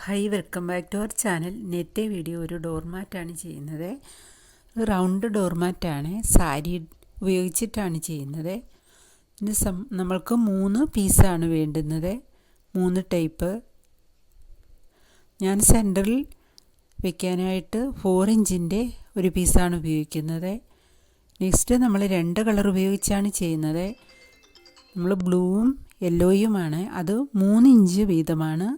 Hi, welcome back to our channel. ഇന്നത്തെ video ഒരു ഡോർമാറ്റാണ് ചെയ്യുന്നത്. റൗണ്ട് ഡോർമാറ്റാണ്, സാരി ഉപയോഗിച്ചിട്ടാണ് ചെയ്യുന്നത്. ഇനി നമ്മൾക്ക് 3 പീസാണ് വേണ്ടുന്നത്, 3 ടൈപ്പ്. ഞാൻ സെൻറ്ററിൽ വെക്കാനായിട്ട് 4 ഇഞ്ചിൻ്റെ ഒരു പീസാണ് ഉപയോഗിക്കുന്നത്. നെക്സ്റ്റ് നമ്മൾ 2 കളർ ഉപയോഗിച്ചാണ് ചെയ്യുന്നത്. നമ്മൾ ബ്ലൂവും യെല്ലോയുമാണ്, അത് 3 ഇഞ്ച് വീതമാണ്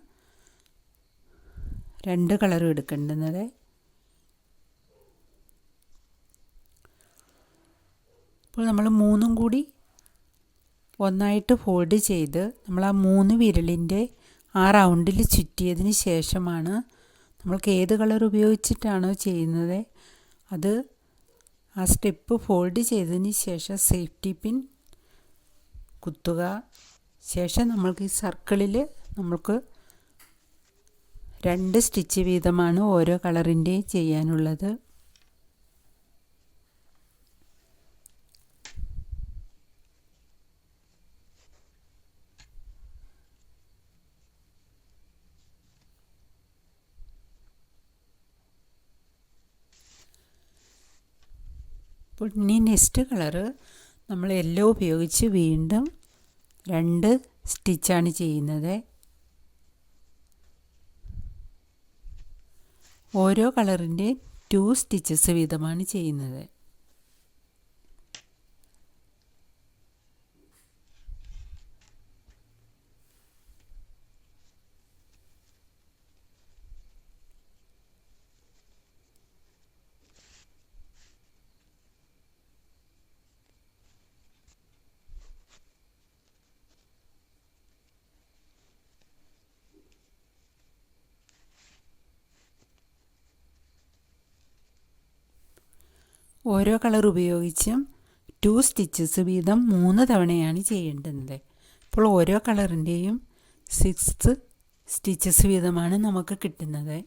2 കളറും എടുക്കേണ്ടുന്നത്. അപ്പോൾ നമ്മൾ 3 കൂടി ഒന്നായിട്ട് ഫോൾഡ് ചെയ്ത് നമ്മൾ ആ 3 വിരലിൻ്റെ ആ റൗണ്ടിൽ ചുറ്റിയതിന് ശേഷമാണ് നമ്മൾക്ക് ഏത് കളർ ഉപയോഗിച്ചിട്ടാണോ ചെയ്യുന്നത് അത് ആ സ്റ്റെപ്പ് ഫോൾഡ് ചെയ്തതിന് ശേഷം സേഫ്റ്റി പിൻ കുത്തുക. ശേഷം നമ്മൾക്ക് ഈ സർക്കിളിൽ നമ്മൾക്ക് 2 സ്റ്റിച്ച് വീതമാണ് ഓരോ കളറിൻ്റെയും ചെയ്യാനുള്ളത്. അപ്പോൾ ഇനി നെക്സ്റ്റ് കളറ് നമ്മൾ യെല്ലോ ഉപയോഗിച്ച് വീണ്ടും 2 സ്റ്റിച്ചാണ് ചെയ്യുന്നത്. ഓരോ കളറിൻ്റെ 2 സ്റ്റിച്ചസ് വീതമാണ് ചെയ്യുന്നത്. ഓരോ കളർ ഉപയോഗിച്ചും 2 സ്റ്റിച്ചസ് വീതം 3 തവണയാണ് ചെയ്യേണ്ടത്. അപ്പോൾ ഓരോ കളറിൻ്റെയും 6 സ്റ്റിച്ചസ് വീതമാണ് നമുക്ക് കിട്ടുന്നത്.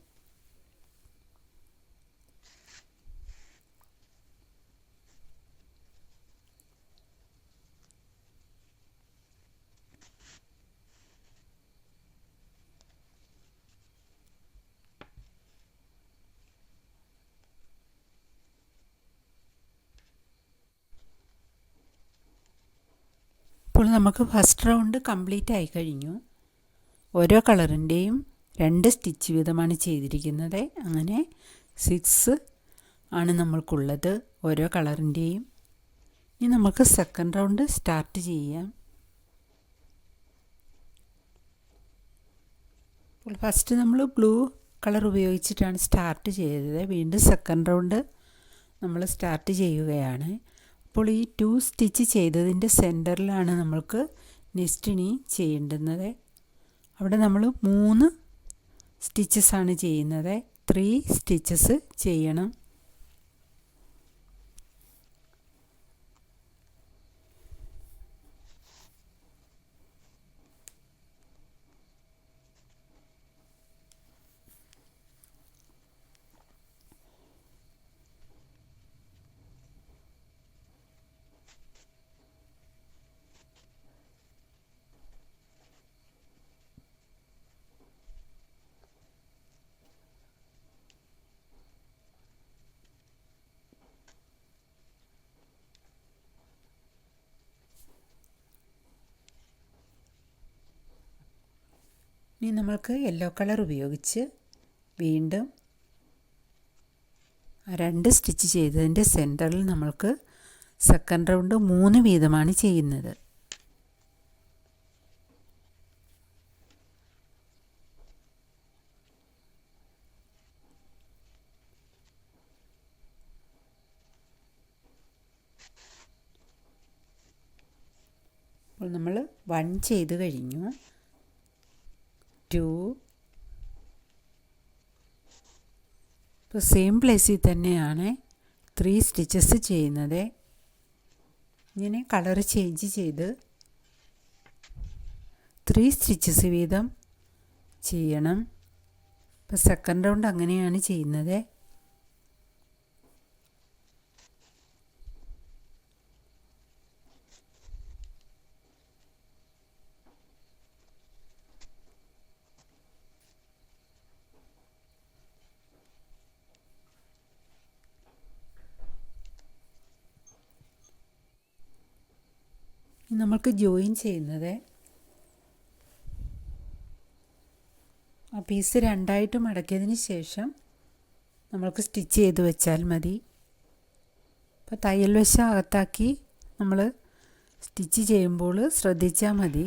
ഇപ്പോൾ നമുക്ക് ഫസ്റ്റ് റൗണ്ട് കംപ്ലീറ്റ് ആയി കഴിഞ്ഞു. ഓരോ കളറിൻ്റെയും 2 സ്റ്റിച്ച് വീതമാണ് ചെയ്തിരിക്കുന്നത്. അങ്ങനെ 6 ആണ് നമ്മൾക്കുള്ളത് ഓരോ കളറിൻ്റെയും. ഇനി നമുക്ക് സെക്കൻഡ് റൗണ്ട് സ്റ്റാർട്ട് ചെയ്യാം. അപ്പോൾ ഫസ്റ്റ് നമ്മൾ ബ്ലൂ കളർ ഉപയോഗിച്ചിട്ടാണ് സ്റ്റാർട്ട് ചെയ്തത്. വീണ്ടും സെക്കൻഡ് റൗണ്ട് നമ്മൾ സ്റ്റാർട്ട് ചെയ്യുകയാണ്. അപ്പോൾ ഈ 2 സ്റ്റിച്ച് ചെയ്തതിൻ്റെ സെൻറ്ററിലാണ് നമ്മൾക്ക് നെക്സ്റ്റ് ഇനി ചെയ്യേണ്ടുന്നത്. അവിടെ നമ്മൾ 3 സ്റ്റിച്ചസാണ് ചെയ്യുന്നത്. 3 സ്റ്റിച്ചസ് ചെയ്യണം. ഇനി നമ്മൾക്ക് യെല്ലോ കളർ ഉപയോഗിച്ച് വീണ്ടും 2 സ്റ്റിച്ച് ചെയ്തതിൻ്റെ സെൻറ്ററിൽ നമ്മൾക്ക് സെക്കൻഡ് റൗണ്ട് 3 വീതമാണ് ചെയ്യുന്നത്. അപ്പോൾ നമ്മൾ 1 ചെയ്ത് കഴിഞ്ഞു. 2 ഇപ്പോൾ സെയിം പ്ലേസിൽ തന്നെയാണ് 3 സ്റ്റിച്ചസ് ചെയ്യുന്നത്. ഇങ്ങനെ കളർ ചേഞ്ച് ചെയ്ത് 3 സ്റ്റിച്ചസ് വീതം ചെയ്യണം. ഇപ്പോൾ സെക്കൻഡ് റൗണ്ട് അങ്ങനെയാണ് ചെയ്യുന്നത്. നമുക്ക് ജോയിൻ ചെയ്യുന്നത് ആ പീസ് രണ്ടായിട്ട് മടക്കിയതിന് ശേഷം നമ്മൾക്ക് സ്റ്റിച്ച് ചെയ്ത് വെച്ചാൽ മതി. അപ്പോൾ തയ്യൽ വശം അകത്താക്കി നമ്മൾ സ്റ്റിച്ച് ചെയ്യുമ്പോൾ ശ്രദ്ധിച്ചാൽ മതി.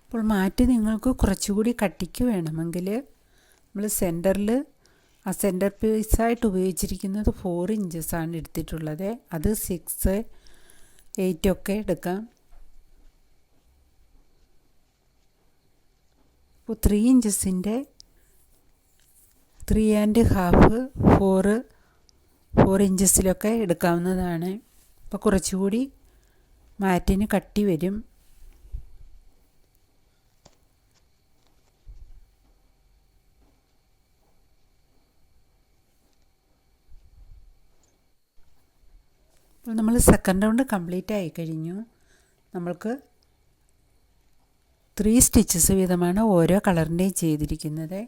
അപ്പോൾ മാറ്റി നിങ്ങൾക്ക് കുറച്ചുകൂടി കട്ടിക്ക് വേണമെങ്കിൽ നമ്മൾ സെൻറ്ററിൽ ആ സെൻറ്റർ പീസായിട്ട് ഉപയോഗിച്ചിരിക്കുന്നത് 4 ഇഞ്ചസാണ് എടുത്തിട്ടുള്ളത്. അത് 6, 8 ഒക്കെ എടുക്കാം. അപ്പോൾ 3 ഇഞ്ചസിൻ്റെ 3½ 4 ഇഞ്ചസിലൊക്കെ എടുക്കാവുന്നതാണ്. അപ്പോൾ കുറച്ചുകൂടി മാറ്റിന് കട്ടി വരും. അപ്പോൾ നമ്മൾ സെക്കൻഡ് റൗണ്ട് കംപ്ലീറ്റ് ആയി കഴിഞ്ഞു. നമ്മൾക്ക് 3 സ്റ്റിച്ചസ് വീതമാണ് ഓരോ കളറിൻ്റെയും ചെയ്തിരിക്കുന്നത്.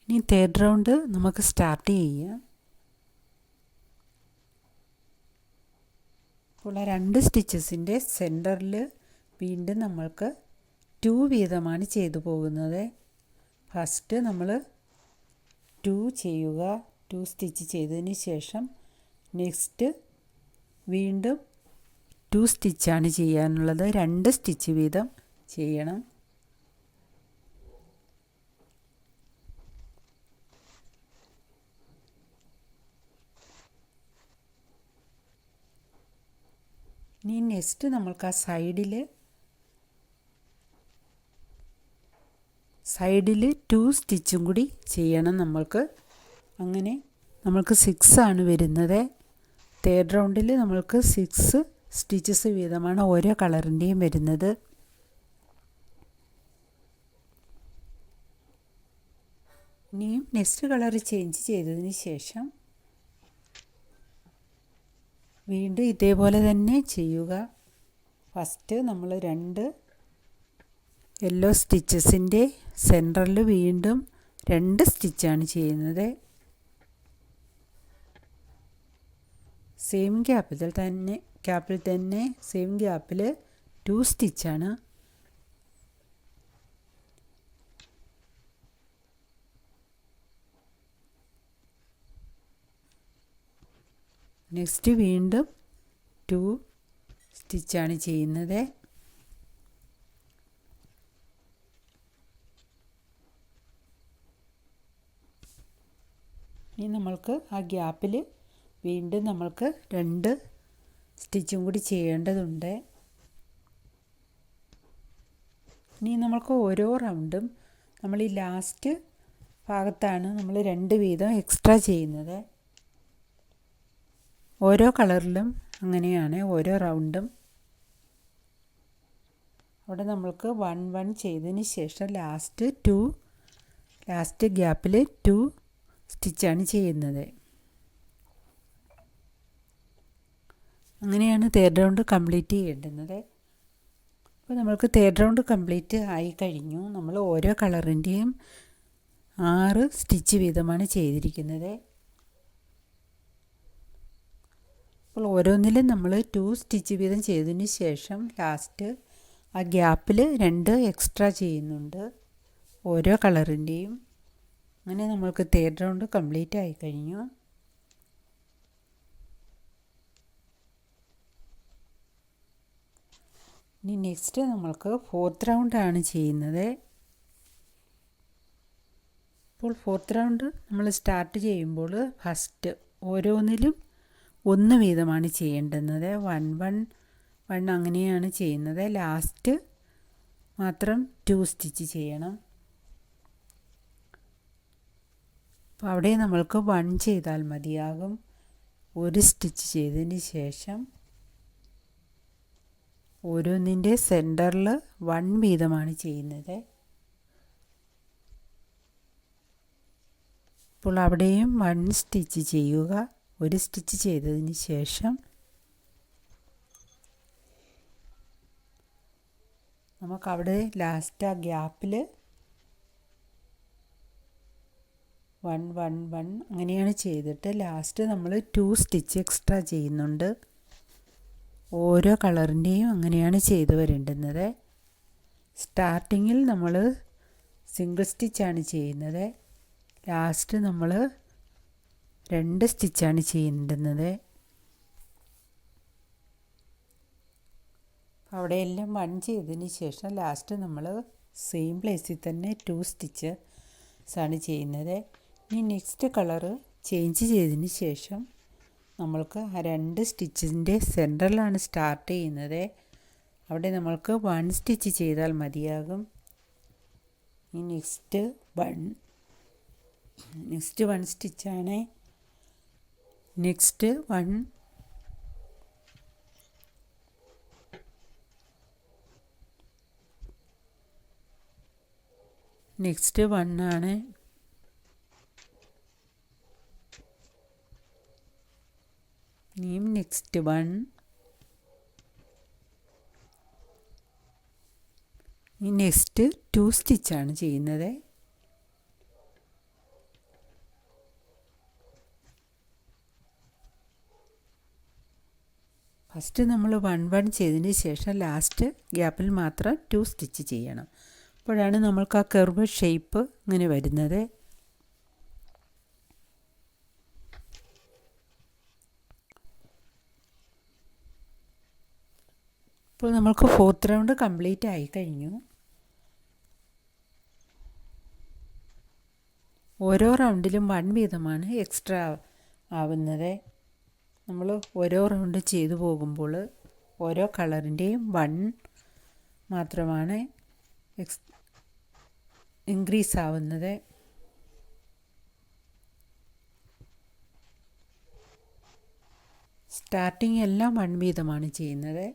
ഇനി തേർഡ് റൗണ്ട് നമുക്ക് സ്റ്റാർട്ട് ചെയ്യാം. അപ്പോൾ 2 സ്റ്റിച്ചസിൻ്റെ സെൻറ്ററിൽ വീണ്ടും നമ്മൾക്ക് 2 വീതമാണ് ചെയ്തു പോകുന്നത്. ഫസ്റ്റ് നമ്മൾ 2 ചെയ്യുക. 2 സ്റ്റിച്ച് ചെയ്തതിന് ശേഷം നെക്സ്റ്റ് വീണ്ടും 2 സ്റ്റിച്ചാണ് ചെയ്യാനുള്ളത്. 2 സ്റ്റിച്ച് വീതം ചെയ്യണം. ഇനി നെക്സ്റ്റ് നമ്മൾക്ക് ആ സൈഡിൽ 2 സ്റ്റിച്ചും കൂടി ചെയ്യണം നമ്മൾക്ക്. അങ്ങനെ നമ്മൾക്ക് 6 ആണ് വരുന്നത്. തേർഡ് റൗണ്ടിൽ നമ്മൾക്ക് 6 സ്റ്റിച്ചസ് വീതമാണ് ഓരോ കളറിൻ്റെയും വരുന്നത്. ഇനിയും നെക്സ്റ്റ് കളർ ചേഞ്ച് ചെയ്തതിന് ശേഷം വീണ്ടും ഇതേപോലെ തന്നെ ചെയ്യുക. ഫസ്റ്റ് നമ്മൾ 2 യെല്ലോ സ്റ്റിച്ചസിൻ്റെ സെൻറ്ററിൽ വീണ്ടും 2 സ്റ്റിച്ചാണ് ചെയ്യുന്നത്. സെയിം ഗ്യാപ്പിൽ തന്നെ സെയിം ഗ്യാപ്പിൽ 2 സ്റ്റിച്ചാണ്. നെക്സ്റ്റ് വീണ്ടും 2 സ്റ്റിച്ചാണ് ചെയ്യുന്നത്. ഇനി നമ്മൾക്ക് ആ ഗ്യാപ്പിൽ വീണ്ടും നമ്മൾക്ക് 2 സ്റ്റിച്ചും കൂടി ചെയ്യേണ്ടതുണ്ട്. ഇനി നമ്മൾക്ക് ഓരോ റൗണ്ടും നമ്മൾ ഈ ലാസ്റ്റ് ഭാഗത്താണ് നമ്മൾ 2 വീതം എക്സ്ട്രാ ചെയ്യുന്നത്. ഓരോ കളറിലും അങ്ങനെയാണ് ഓരോ റൗണ്ടും. അവിടെ നമ്മൾക്ക് 1 1 ചെയ്തതിന് ശേഷം ലാസ്റ്റ് ഗ്യാപ്പിൽ 2 സ്റ്റിച്ചാണ് ചെയ്യുന്നത്. അങ്ങനെയാണ് തേർഡ് റൗണ്ട് കംപ്ലീറ്റ് ചെയ്യേണ്ടുന്നത്. അപ്പോൾ നമ്മൾക്ക് തേർഡ് റൗണ്ട് കംപ്ലീറ്റ് ആയി കഴിഞ്ഞു. നമ്മൾ ഓരോ കളറിൻ്റെയും 6 സ്റ്റിച്ച് വീതമാണ് ചെയ്തിരിക്കുന്നത്. അപ്പോൾ ഓരോന്നിലും നമ്മൾ 2 സ്റ്റിച്ച് വീതം ചെയ്തതിന് ശേഷം ലാസ്റ്റ് ആ ഗ്യാപ്പിൽ 2 എക്സ്ട്രാ ചെയ്യുന്നുണ്ട് ഓരോ കളറിൻ്റെയും. അങ്ങനെ നമ്മൾക്ക് തേർഡ് റൗണ്ട് കംപ്ലീറ്റ് ആയി കഴിഞ്ഞു. ഇനി നെക്സ്റ്റ് നമ്മൾക്ക് ഫോർത്ത് റൗണ്ടാണ് ചെയ്യുന്നത്. അപ്പോൾ ഫോർത്ത് റൗണ്ട് നമ്മൾ സ്റ്റാർട്ട് ചെയ്യുമ്പോൾ ഫസ്റ്റ് ഓരോന്നിലും 1 വീതമാണ് ചെയ്യേണ്ടുന്നത്. 1 1 1 അങ്ങനെയാണ് ചെയ്യുന്നത്. ലാസ്റ്റ് മാത്രം 2 സ്റ്റിച്ച് ചെയ്യണം. അപ്പോൾ അവിടെ നമ്മൾക്ക് 1 ചെയ്താൽ മതിയാകും. 1 സ്റ്റിച്ച് ചെയ്തതിന് ശേഷം ഓരോന്നിൻ്റെ സെൻറ്ററിൽ 1 വീതമാണ് ചെയ്യുന്നത്. അപ്പോൾ അവിടെയും 1 സ്റ്റിച്ച് ചെയ്യുക. ഒരു സ്റ്റിച്ച് ചെയ്തതിന് ശേഷം നമുക്കവിടെ ലാസ്റ്റ് ആ ഗ്യാപ്പിൽ 1 1 1 അങ്ങനെയാണ് ചെയ്തിട്ട് ലാസ്റ്റ് നമ്മൾ 2 സ്റ്റിച്ച് എക്സ്ട്രാ ചെയ്യുന്നുണ്ട്. ഓരോ കളറിൻ്റെയും അങ്ങനെയാണ് ചെയ്തു വരേണ്ടുന്നത്. സ്റ്റാർട്ടിങ്ങിൽ നമ്മൾ സിംഗിൾ സ്റ്റിച്ചാണ് ചെയ്യുന്നത്. ലാസ്റ്റ് നമ്മൾ 2 സ്റ്റിച്ചാണ് ചെയ്യേണ്ടുന്നത്. അവിടെ എല്ലാം 1 ചെയ്തതിന് ശേഷം ലാസ്റ്റ് നമ്മൾ സെയിം പ്ലേസിൽ തന്നെ 2 സ്റ്റിച്ചസാണ് ചെയ്യുന്നത്. ഇനി നെക്സ്റ്റ് കളറ് ചേഞ്ച് ചെയ്തതിന് ശേഷം നമ്മൾക്ക് ആ 2 സ്റ്റിച്ചിൻ്റെ സെൻറ്ററിലാണ് സ്റ്റാർട്ട് ചെയ്യുന്നത്. അവിടെ നമ്മൾക്ക് 1 സ്റ്റിച്ച് ചെയ്താൽ മതിയാകും. ഈ നെക്സ്റ്റ് 1 സ്റ്റിച്ചാണ്. നെക്സ്റ്റ് 1 നെക്സ്റ്റ് 1 ആണ്. ഇനിയും നെക്സ്റ്റ് 1. ഈ നെക്സ്റ്റ് 2 സ്റ്റിച്ചാണ് ചെയ്യുന്നത്. ഫസ്റ്റ് നമ്മൾ 1 1 ചെയ്തതിന് ശേഷം ലാസ്റ്റ് ഗ്യാപ്പിൽ മാത്രം 2 സ്റ്റിച്ച് ചെയ്യണം. അപ്പോഴാണ് നമ്മൾക്ക് ആ കർവ് ഷേപ്പ് ഇങ്ങനെ വരുന്നത്. ഇപ്പോൾ നമ്മൾക്ക് 4th റൗണ്ട് കംപ്ലീറ്റ് ആയി കഴിഞ്ഞു. ഓരോ റൗണ്ടിലും 1 വീതമാണ് എക്സ്ട്രാ ആവുന്നത്. നമ്മൾ ഓരോ റൗണ്ട് ചെയ്തു പോകുമ്പോൾ ഓരോ കളറിൻ്റെയും 1 മാത്രമാണ് ഇൻക്രീസ് ആവുന്നത്. സ്റ്റാർട്ടിങ് എല്ലാം 1 വീതമാണ് ചെയ്യുന്നത്.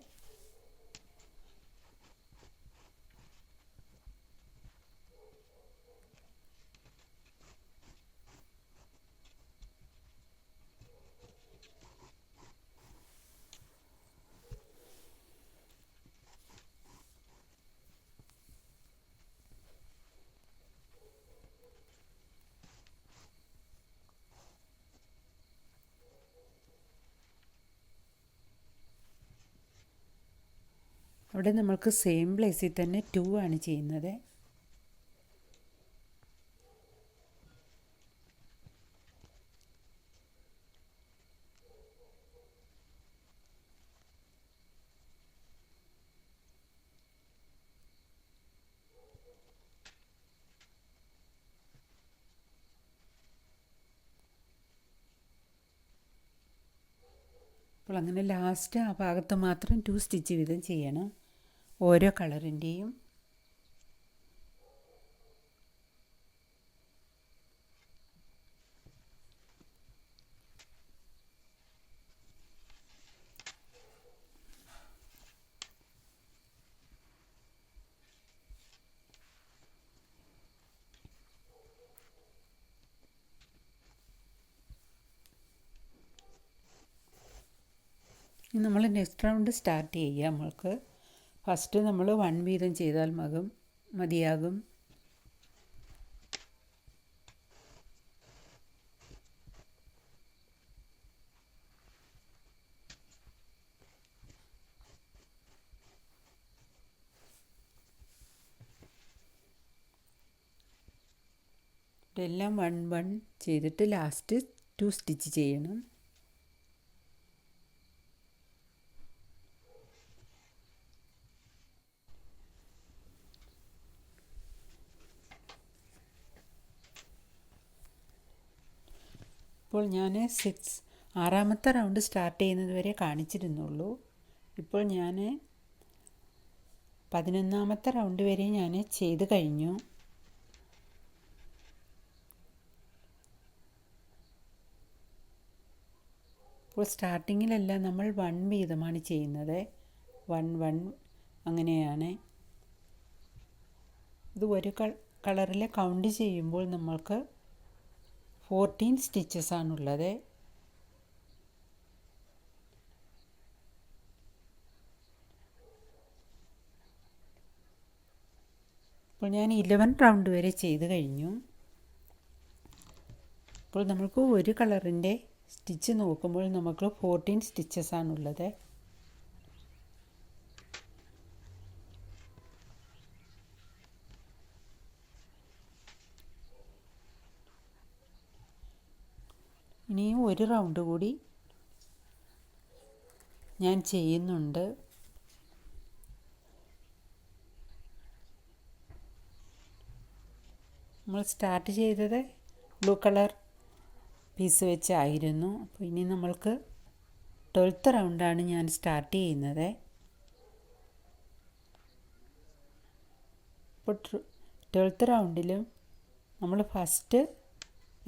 അവിടെ നമ്മൾക്ക് സെയിം പ്ലേസിൽ തന്നെ 2 ആണ് ചെയ്യുന്നത്. അപ്പോൾ അങ്ങനെ ലാസ്റ്റ് ആ ഭാഗത്ത് മാത്രം 2 സ്റ്റിച്ച് വീതം ചെയ്യണം ഓരോ കളറിൻ്റെയും. ഇനി നമ്മൾ നെക്സ്റ്റ് റൗണ്ട് സ്റ്റാർട്ട് ചെയ്യുക. നമ്മൾക്ക് ഫസ്റ്റ് നമ്മൾ 1 വീതം ചെയ്താൽ മതിയാകും. ഇതെല്ലാം 1 1 ചെയ്തിട്ട് ലാസ്റ്റ് 2 സ്റ്റിച്ച് ചെയ്യണം. ഇപ്പോൾ ഞാൻ 6ാമത്തെ റൗണ്ട് സ്റ്റാർട്ട് ചെയ്യുന്നത് വരെ കാണിച്ചിരുന്നുള്ളൂ. ഇപ്പോൾ ഞാൻ 11ാമത്തെ റൗണ്ട് വരെ ഞാൻ ചെയ്ത് കഴിഞ്ഞു. ഇപ്പോൾ സ്റ്റാർട്ടിങ്ങിലെല്ലാം നമ്മൾ 1 വീതമാണ് ചെയ്യുന്നത്. 1 1 അങ്ങനെയാണ്. ഇത് ഒരു കളറിൽ കൗണ്ട് ചെയ്യുമ്പോൾ നമ്മൾക്ക് 14 സ്റ്റിച്ചസ് ആണുള്ളത്. അപ്പോൾ ഞാൻ 11 റൗണ്ട് വരെ ചെയ്ത് കഴിഞ്ഞു. അപ്പോൾ നമുക്ക് ഒരു കളറിൻ്റെ സ്റ്റിച്ച് നോക്കുമ്പോൾ നമുക്ക് 14 സ്റ്റിച്ചസ് ആണുള്ളത്. ഇനിയും ഒരു റൗണ്ട് കൂടി ഞാൻ ചെയ്യുന്നുണ്ട്. നമ്മൾ സ്റ്റാർട്ട് ചെയ്തത് ബ്ലൂ കളർ പീസ് വെച്ചായിരുന്നു. അപ്പോൾ ഇനി നമ്മൾക്ക് 12th റൗണ്ടാണ് ഞാൻ സ്റ്റാർട്ട് ചെയ്യുന്നത്. അപ്പോൾ 12th റൗണ്ടിലും നമ്മൾ ഫസ്റ്റ്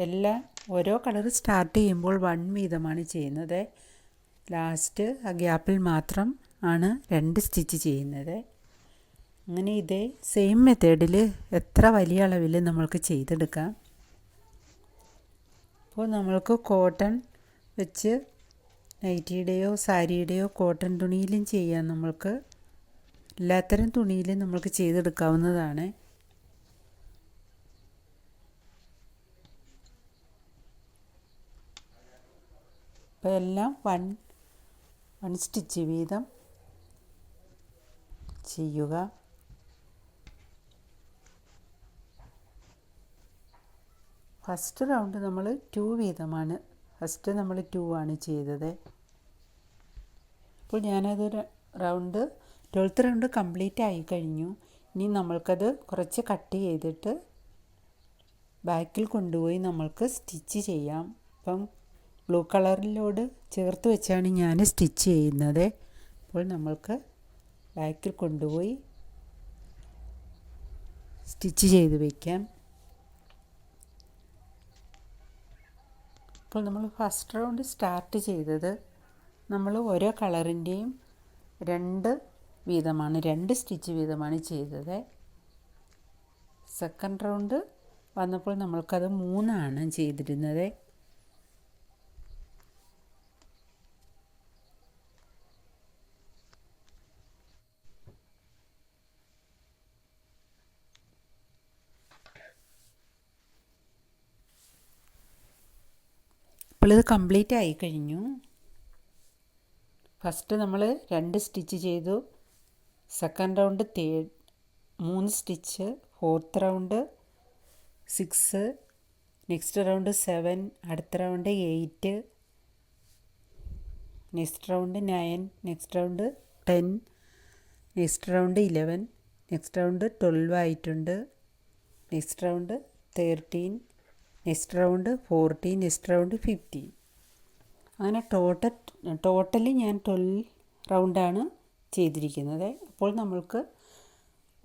എല്ലാം ഓരോ കളർ സ്റ്റാർട്ട് ചെയ്യുമ്പോൾ 1 വീതമാണ് ചെയ്യുന്നത്. ലാസ്റ്റ് ആ ഗ്യാപ്പിൽ മാത്രം ആണ് 2 സ്റ്റിച്ച് ചെയ്യുന്നത്. അങ്ങനെ ഇതേ സെയിം മെത്തേഡിൽ എത്ര വലിയ അളവിൽ നമ്മൾക്ക് ചെയ്തെടുക്കാം. അപ്പോൾ നമ്മൾക്ക് കോട്ടൺ വെച്ച് നൈറ്റിയുടെയോ സാരിയുടെയോ കോട്ടൺ തുണിയിലും ചെയ്യാം. നമ്മൾക്ക് എല്ലാത്തരം തുണിയിലും നമ്മൾക്ക് ചെയ്തെടുക്കാവുന്നതാണ്. അപ്പോൾ എല്ലാം വൺ സ്റ്റിച്ച് വീതം ചെയ്യുക. ഫസ്റ്റ് റൗണ്ട് നമ്മൾ 2 വീതമാണ്. ഫസ്റ്റ് നമ്മൾ 2 ആണ് ചെയ്തത്. അപ്പോൾ ഞാനത് റൗണ്ട് 12th റൗണ്ട് കംപ്ലീറ്റ് ആയി കഴിഞ്ഞു. ഇനി നമ്മൾക്കത് കുറച്ച് കട്ട് ചെയ്തിട്ട് ബാക്കിൽ കൊണ്ടുപോയി നമ്മൾക്ക് സ്റ്റിച്ച് ചെയ്യാം. അപ്പം ബ്ലൂ കളറിലോട് ചേർത്ത് വെച്ചാണ് ഞാൻ സ്റ്റിച്ച് ചെയ്യുന്നത്. അപ്പോൾ നമ്മൾക്ക് ബാക്കിൽ കൊണ്ടുപോയി സ്റ്റിച്ച് ചെയ്ത് വയ്ക്കാം. അപ്പോൾ നമ്മൾ ഫസ്റ്റ് റൗണ്ട് സ്റ്റാർട്ട് ചെയ്തത് നമ്മൾ ഓരോ കളറിൻ്റെയും 2 വീതമാണ്, 2 സ്റ്റിച്ച് വീതമാണ് ചെയ്തത്. സെക്കൻഡ് റൗണ്ട് വന്നപ്പോൾ നമ്മൾക്കത് 3 ആണ് ചെയ്തിരുന്നത്. അപ്പോൾ ഇത് കംപ്ലീറ്റ് ആയി കഴിഞ്ഞു. ഫസ്റ്റ് നമ്മൾ 2 സ്റ്റിച്ച് ചെയ്തു. Second round 3 stitch. Fourth round 6, next round 7, അടുത്ത round 8, next round 9, next round 10, next round 11, next round 12 ആയിട്ടുണ്ട്. Next round 13, next round 14, next round 15. അങ്ങനെ ടോട്ടലി ഞാൻ 12 റൗണ്ടാണ് ചെയ്തിരിക്കുന്നത്. അപ്പോൾ നമ്മൾക്ക്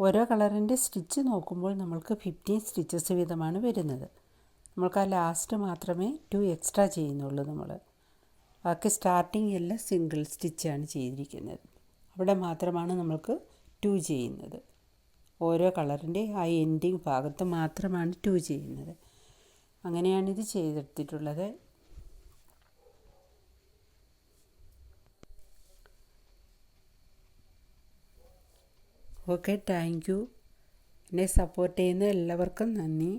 ഓരോ കളറിൻ്റെ സ്റ്റിച്ച് നോക്കുമ്പോൾ നമ്മൾക്ക് 15 സ്റ്റിച്ചസ് വീതമാണ് വരുന്നത്. നമ്മൾക്ക് ആ ലാസ്റ്റ് മാത്രമേ 2 എക്സ്ട്രാ ചെയ്യുന്നുള്ളൂ. നമ്മൾ ബാക്കി സ്റ്റാർട്ടിങ് എല്ലാം സിംഗിൾ സ്റ്റിച്ചാണ് ചെയ്തിരിക്കുന്നത്. അവിടെ മാത്രമാണ് നമ്മൾക്ക് 2 ചെയ്യുന്നത്. ഓരോ കളറിൻ്റെ ആ എൻഡിങ് ഭാഗത്ത് മാത്രമാണ് 2 ചെയ്യുന്നത്. അങ്ങനെയാണിത് ചെയ്തെടുത്തിട്ടുള്ളത്. Okay, thank you. എന്നെ സപ്പോർട്ട് ചെയ്യുന്ന എല്ലാവർക്കും നന്ദി.